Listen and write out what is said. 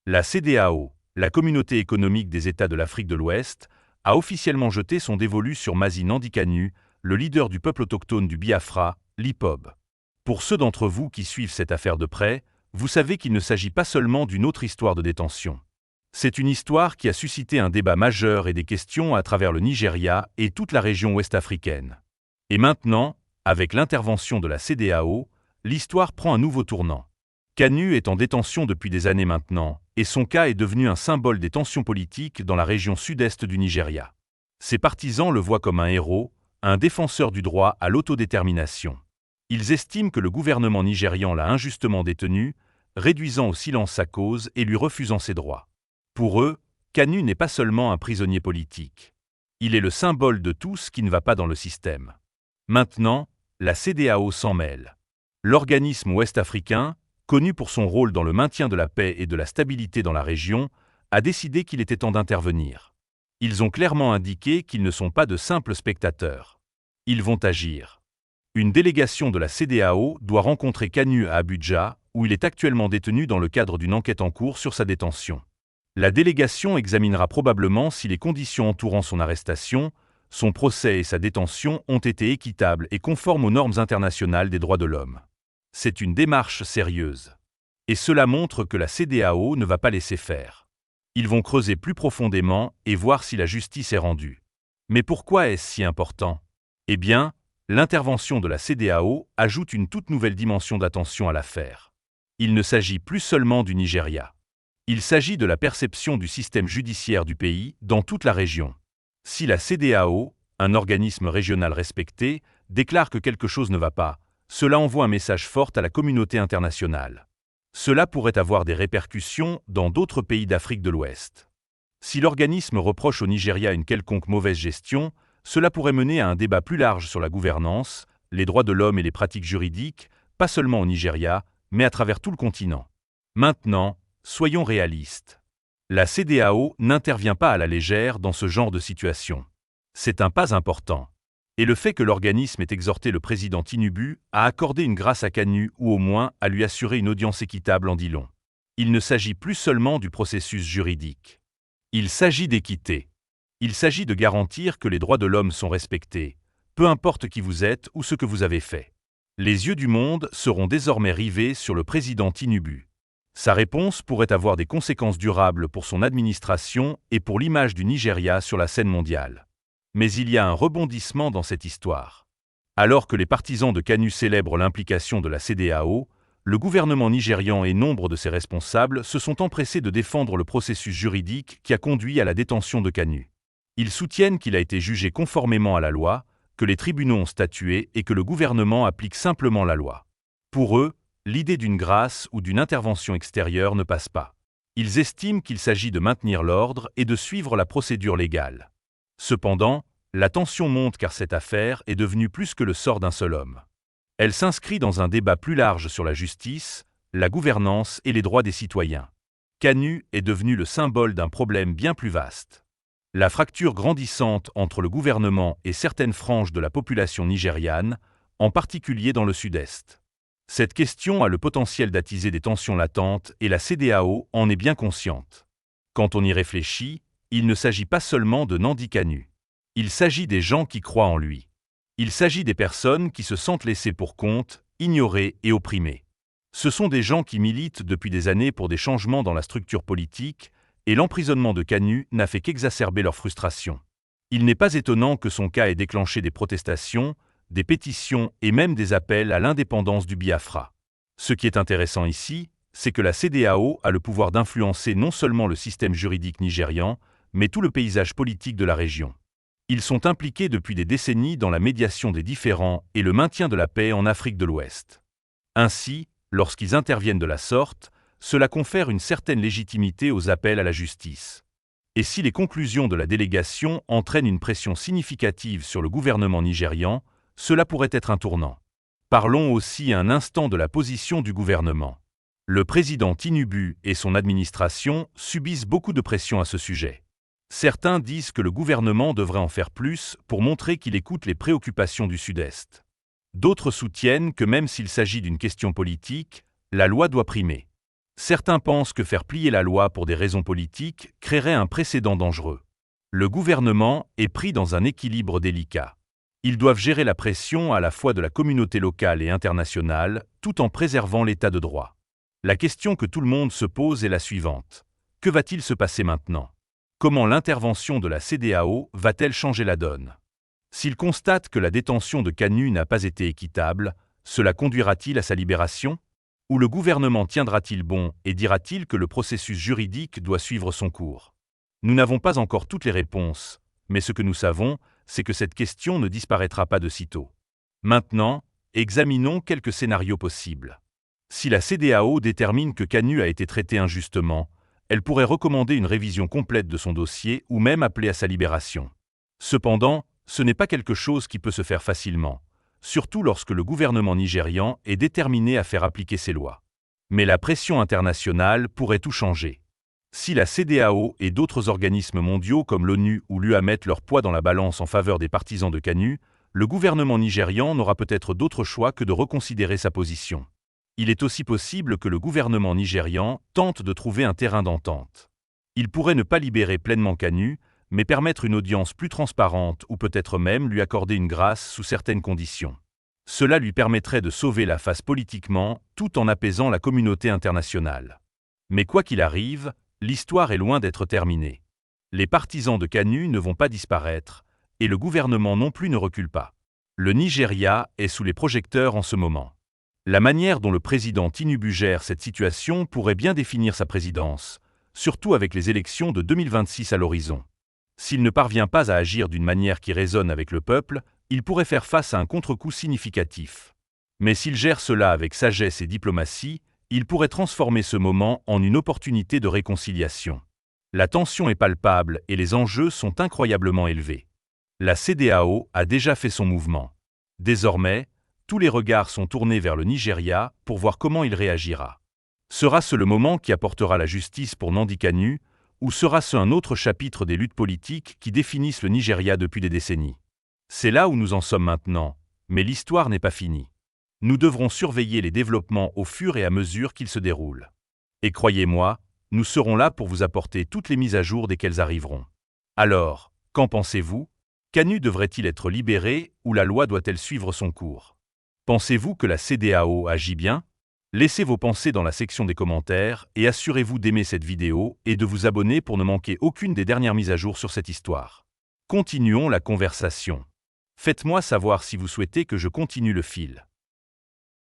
La CEDEAO, la Communauté économique des États de l'Afrique de l'Ouest, a officiellement jeté son dévolu sur Massi Nnamdi Kanu, le leader du peuple autochtone du Biafra, l'IPOB. Pour ceux d'entre vous qui suivent cette affaire de près, vous savez qu'il ne s'agit pas seulement d'une autre histoire de détention. C'est une histoire qui a suscité un débat majeur et des questions à travers le Nigeria et toute la région ouest-africaine. Et maintenant, avec l'intervention de la CEDEAO, l'histoire prend un nouveau tournant. Kanu est en détention depuis des années maintenant, et son cas est devenu un symbole des tensions politiques dans la région sud-est du Nigeria. Ses partisans le voient comme un héros, un défenseur du droit à l'autodétermination. Ils estiment que le gouvernement nigérian l'a injustement détenu, réduisant au silence sa cause et lui refusant ses droits. Pour eux, Kanu n'est pas seulement un prisonnier politique. Il est le symbole de tout ce qui ne va pas dans le système. Maintenant, la CEDEAO s'en mêle. L'organisme ouest-africain, connu pour son rôle dans le maintien de la paix et de la stabilité dans la région, a décidé qu'il était temps d'intervenir. Ils ont clairement indiqué qu'ils ne sont pas de simples spectateurs. Ils vont agir. Une délégation de la CEDEAO doit rencontrer Kanu à Abuja, où il est actuellement détenu dans le cadre d'une enquête en cours sur sa détention. La délégation examinera probablement si les conditions entourant son arrestation, son procès et sa détention ont été équitables et conformes aux normes internationales des droits de l'homme. C'est une démarche sérieuse. Et cela montre que la CEDEAO ne va pas laisser faire. Ils vont creuser plus profondément et voir si la justice est rendue. Mais pourquoi est-ce si important? Eh bien, l'intervention de la CEDEAO ajoute une toute nouvelle dimension d'attention à l'affaire. Il ne s'agit plus seulement du Nigeria. Il s'agit de la perception du système judiciaire du pays dans toute la région. Si la CEDEAO, un organisme régional respecté, déclare que quelque chose ne va pas, cela envoie un message fort à la communauté internationale. Cela pourrait avoir des répercussions dans d'autres pays d'Afrique de l'Ouest. Si l'organisme reproche au Nigeria une quelconque mauvaise gestion, cela pourrait mener à un débat plus large sur la gouvernance, les droits de l'homme et les pratiques juridiques, pas seulement au Nigeria, mais à travers tout le continent. Maintenant, soyons réalistes. La CEDEAO n'intervient pas à la légère dans ce genre de situation. C'est un pas important. Et le fait que l'organisme ait exhorté le président Tinubu à accorder une grâce à Kanu ou au moins à lui assurer une audience équitable en dit long. Il ne s'agit plus seulement du processus juridique. Il s'agit d'équité. Il s'agit de garantir que les droits de l'homme sont respectés, peu importe qui vous êtes ou ce que vous avez fait. Les yeux du monde seront désormais rivés sur le président Tinubu. Sa réponse pourrait avoir des conséquences durables pour son administration et pour l'image du Nigeria sur la scène mondiale. Mais il y a un rebondissement dans cette histoire. Alors que les partisans de Kanu célèbrent l'implication de la CEDEAO, le gouvernement nigérian et nombre de ses responsables se sont empressés de défendre le processus juridique qui a conduit à la détention de Kanu. Ils soutiennent qu'il a été jugé conformément à la loi, que les tribunaux ont statué et que le gouvernement applique simplement la loi. Pour eux, l'idée d'une grâce ou d'une intervention extérieure ne passe pas. Ils estiment qu'il s'agit de maintenir l'ordre et de suivre la procédure légale. Cependant, la tension monte car cette affaire est devenue plus que le sort d'un seul homme. Elle s'inscrit dans un débat plus large sur la justice, la gouvernance et les droits des citoyens. Kanu est devenu le symbole d'un problème bien plus vaste. La fracture grandissante entre le gouvernement et certaines franges de la population nigériane, en particulier dans le sud-est. Cette question a le potentiel d'attiser des tensions latentes et la CEDEAO en est bien consciente. Quand on y réfléchit, il ne s'agit pas seulement de Nnamdi Kanu. Il s'agit des gens qui croient en lui. Il s'agit des personnes qui se sentent laissées pour compte, ignorées et opprimées. Ce sont des gens qui militent depuis des années pour des changements dans la structure politique, et l'emprisonnement de Kanu n'a fait qu'exacerber leur frustration. Il n'est pas étonnant que son cas ait déclenché des protestations, des pétitions et même des appels à l'indépendance du Biafra. Ce qui est intéressant ici, c'est que la CEDEAO a le pouvoir d'influencer non seulement le système juridique nigérian, mais tout le paysage politique de la région. Ils sont impliqués depuis des décennies dans la médiation des différends et le maintien de la paix en Afrique de l'Ouest. Ainsi, lorsqu'ils interviennent de la sorte, cela confère une certaine légitimité aux appels à la justice. Et si les conclusions de la délégation entraînent une pression significative sur le gouvernement nigérian, cela pourrait être un tournant. Parlons aussi un instant de la position du gouvernement. Le président Tinubu et son administration subissent beaucoup de pression à ce sujet. Certains disent que le gouvernement devrait en faire plus pour montrer qu'il écoute les préoccupations du Sud-Est. D'autres soutiennent que même s'il s'agit d'une question politique, la loi doit primer. Certains pensent que faire plier la loi pour des raisons politiques créerait un précédent dangereux. Le gouvernement est pris dans un équilibre délicat. Ils doivent gérer la pression à la fois de la communauté locale et internationale, tout en préservant l'état de droit. La question que tout le monde se pose est la suivante. Que va-t-il se passer maintenant? Comment l'intervention de la CEDEAO va-t-elle changer la donne? S'il constate que la détention de Kanu n'a pas été équitable, cela conduira-t-il à sa libération? Ou le gouvernement tiendra-t-il bon et dira-t-il que le processus juridique doit suivre son cours? Nous n'avons pas encore toutes les réponses, mais ce que nous savons, c'est que cette question ne disparaîtra pas de sitôt. Maintenant, examinons quelques scénarios possibles. Si la CEDEAO détermine que Kanu a été traité injustement, elle pourrait recommander une révision complète de son dossier ou même appeler à sa libération. Cependant, ce n'est pas quelque chose qui peut se faire facilement, surtout lorsque le gouvernement nigérian est déterminé à faire appliquer ses lois. Mais la pression internationale pourrait tout changer. Si la CEDEAO et d'autres organismes mondiaux comme l'ONU ou l'UA mettent leur poids dans la balance en faveur des partisans de Kanu, le gouvernement nigérian n'aura peut-être d'autre choix que de reconsidérer sa position. Il est aussi possible que le gouvernement nigérian tente de trouver un terrain d'entente. Il pourrait ne pas libérer pleinement Kanu, mais permettre une audience plus transparente ou peut-être même lui accorder une grâce sous certaines conditions. Cela lui permettrait de sauver la face politiquement tout en apaisant la communauté internationale. Mais quoi qu'il arrive, l'histoire est loin d'être terminée. Les partisans de Kanu ne vont pas disparaître, et le gouvernement non plus ne recule pas. Le Nigeria est sous les projecteurs en ce moment. La manière dont le président Tinubu gère cette situation pourrait bien définir sa présidence, surtout avec les élections de 2026 à l'horizon. S'il ne parvient pas à agir d'une manière qui résonne avec le peuple, il pourrait faire face à un contre-coup significatif. Mais s'il gère cela avec sagesse et diplomatie, il pourrait transformer ce moment en une opportunité de réconciliation. La tension est palpable et les enjeux sont incroyablement élevés. La CEDEAO a déjà fait son mouvement. Désormais, tous les regards sont tournés vers le Nigeria pour voir comment il réagira. Sera-ce le moment qui apportera la justice pour Nnamdi Kanu, ou sera-ce un autre chapitre des luttes politiques qui définissent le Nigeria depuis des décennies? C'est là où nous en sommes maintenant, mais l'histoire n'est pas finie. Nous devrons surveiller les développements au fur et à mesure qu'ils se déroulent. Et croyez-moi, nous serons là pour vous apporter toutes les mises à jour dès qu'elles arriveront. Alors, qu'en pensez-vous? Kanu devrait-il être libéré ou la loi doit-elle suivre son cours? Pensez-vous que la CEDEAO agit bien? Laissez vos pensées dans la section des commentaires et assurez-vous d'aimer cette vidéo et de vous abonner pour ne manquer aucune des dernières mises à jour sur cette histoire. Continuons la conversation. Faites-moi savoir si vous souhaitez que je continue le fil.